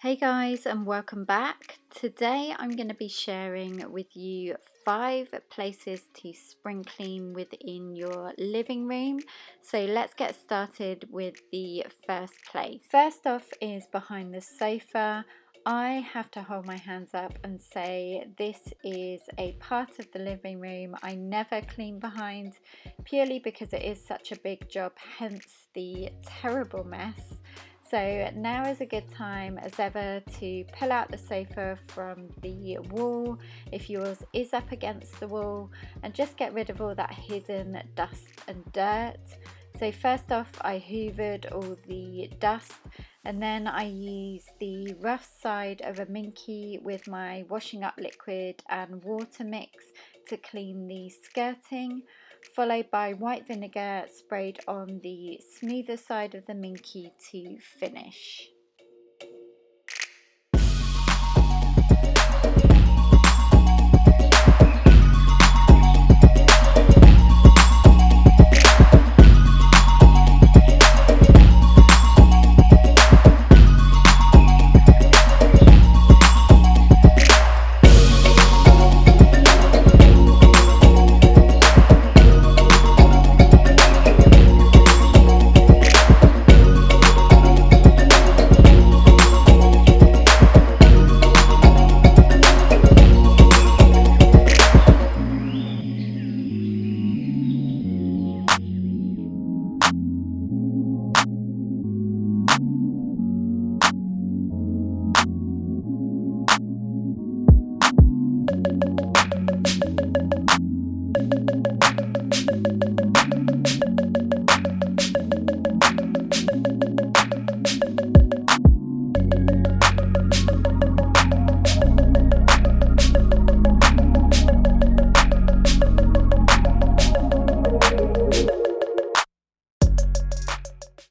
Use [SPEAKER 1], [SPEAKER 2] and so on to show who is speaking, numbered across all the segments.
[SPEAKER 1] Hey guys, and welcome back. Today I'm going to be sharing with you 5 places to spring clean within your living room. So let's get started with the first place. First off is behind the sofa. I have to hold my hands up and say this is a part of the living room I never clean behind, purely because it is such a big job, hence the terrible mess. So now is a good time as ever to pull out the sofa from the wall if yours is up against the wall, and just get rid of all that hidden dust and dirt. So first off, I hoovered all the dust, and then I used the rough side of a Minky with my washing up liquid and water mix to clean the skirting, followed by white vinegar sprayed on the smoother side of the Minky to finish.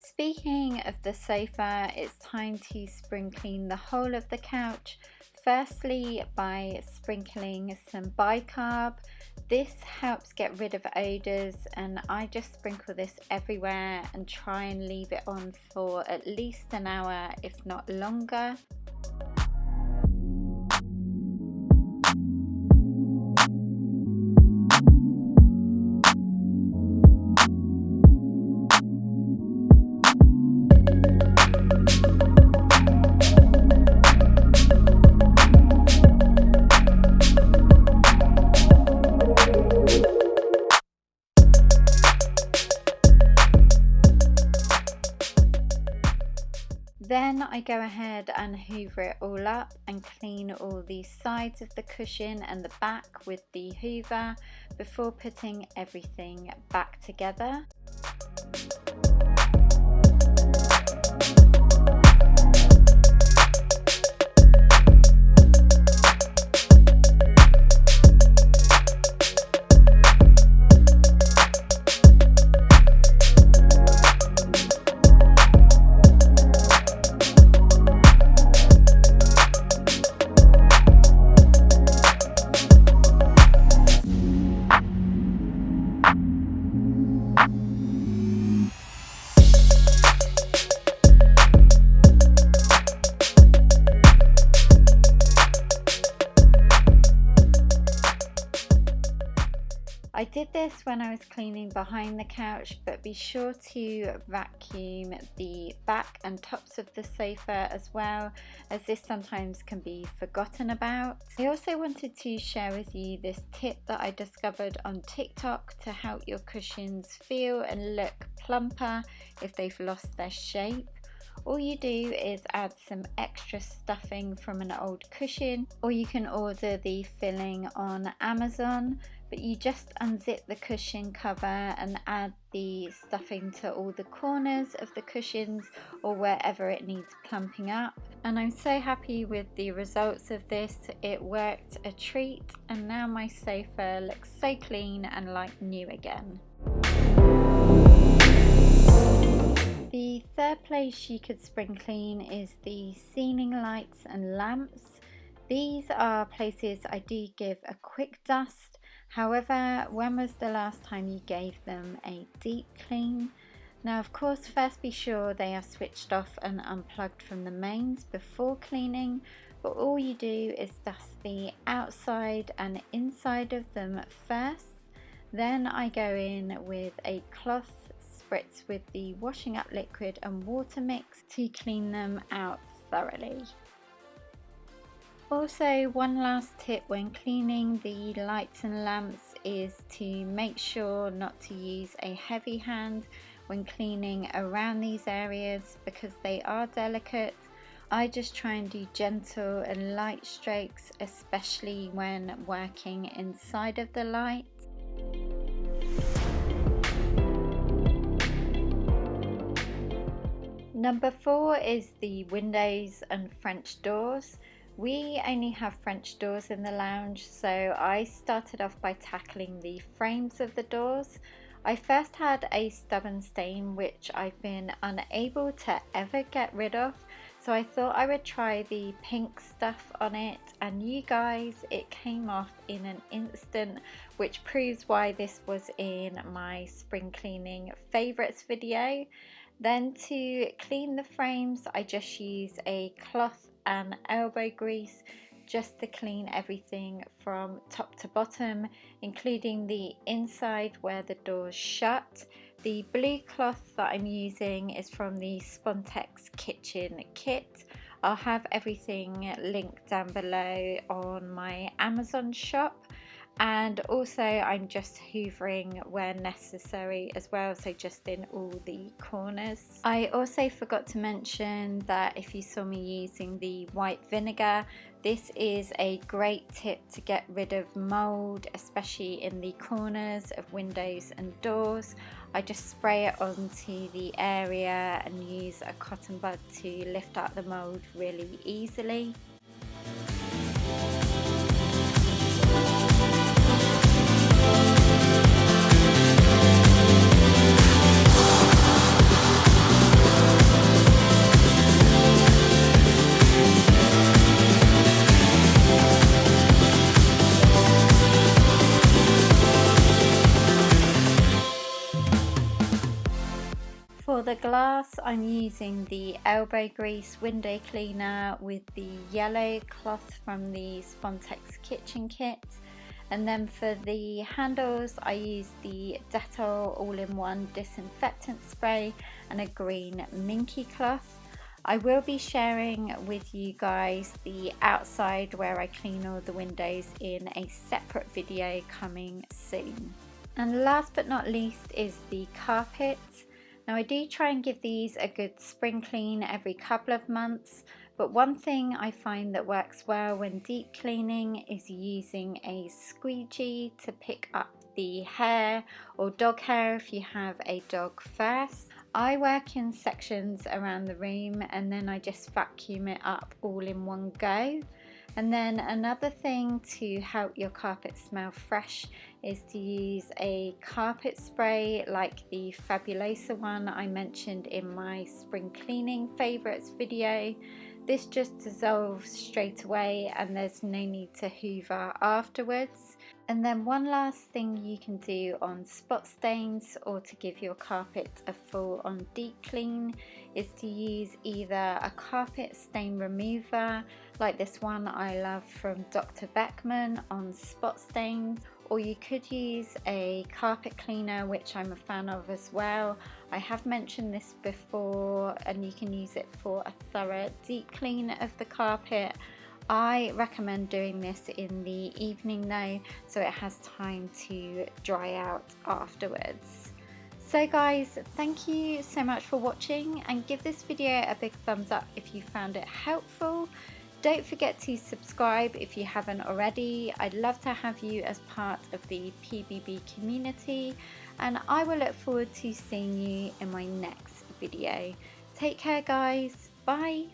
[SPEAKER 1] Speaking of the sofa, it's time to spring clean the whole of the couch. Firstly, by sprinkling some bicarb. This helps get rid of odours, and I just sprinkle this everywhere and try and leave it on for at least an hour, if not longer. Then I go ahead and hoover it all up and clean all the sides of the cushion and the back with the hoover before putting everything back together. I did this when I was cleaning behind the couch, but be sure to vacuum the back and tops of the sofa as well, as this sometimes can be forgotten about. I also wanted to share with you this tip that I discovered on TikTok to help your cushions feel and look plumper if they've lost their shape. All you do is add some extra stuffing from an old cushion, or you can order the filling on Amazon, but you just unzip the cushion cover and add the stuffing to all the corners of the cushions or wherever it needs plumping up. And I'm so happy with the results of this. It worked a treat, and now my sofa looks so clean and like new again. The third place you could spring clean is the ceiling lights and lamps. These are places I do give a quick dust. However, when was the last time you gave them a deep clean? Now of course, first be sure they are switched off and unplugged from the mains before cleaning, but all you do is dust the outside and inside of them first. Then I go in with a cloth spritz with the washing up liquid and water mix to clean them out thoroughly. Also, one last tip when cleaning the lights and lamps is to make sure not to use a heavy hand when cleaning around these areas because they are delicate. I just try and do gentle and light strokes, especially when working inside of the light. Number 4 is the windows and French doors. We only have French doors in the lounge, so I started off by tackling the frames of the doors. I first had a stubborn stain which I've been unable to ever get rid of, so I thought I would try the pink stuff on it, and you guys, it came off in an instant, which proves why this was in my spring cleaning favorites video. Then to clean the frames, I just use a cloth and elbow grease just to clean everything from top to bottom, including the inside where the doors shut. The blue cloth that I'm using is from the Spontex kitchen kit. I'll have everything linked down below on my Amazon shop. And also I'm just hoovering where necessary as well, so just in all the corners. I also forgot to mention that if you saw me using the white vinegar, this is a great tip to get rid of mold, especially in the corners of windows and doors. I just spray it onto the area and use a cotton bud to lift out the mold really easily. For the glass, I'm using the elbow grease window cleaner with the yellow cloth from the Spontex kitchen kit. And then for the handles, I use the Dettol all-in-one disinfectant spray and a green minky cloth. I will be sharing with you guys the outside where I clean all the windows in a separate video coming soon. And last but not least is the carpets. Now I do try and give these a good spring clean every couple of months, but one thing I find that works well when deep cleaning is using a squeegee to pick up the hair or dog hair if you have a dog first. I work in sections around the room and then I just vacuum it up all in one go. And then another thing to help your carpet smell fresh is to use a carpet spray like the Fabulosa one I mentioned in my spring cleaning favorites video. This just dissolves straight away and there's no need to hoover afterwards. And then one last thing you can do on spot stains or to give your carpet a full on deep clean is to use either a carpet stain remover like this one I love from Dr. Beckman on spot stains, or you could use a carpet cleaner, which I'm a fan of as well. I have mentioned this before and you can use it for a thorough deep clean of the carpet. I recommend doing this in the evening though, so it has time to dry out afterwards. So guys, thank you so much for watching and give this video a big thumbs up if you found it helpful. Don't forget to subscribe if you haven't already. I'd love to have you as part of the PBB community, and I will look forward to seeing you in my next video. Take care guys, bye.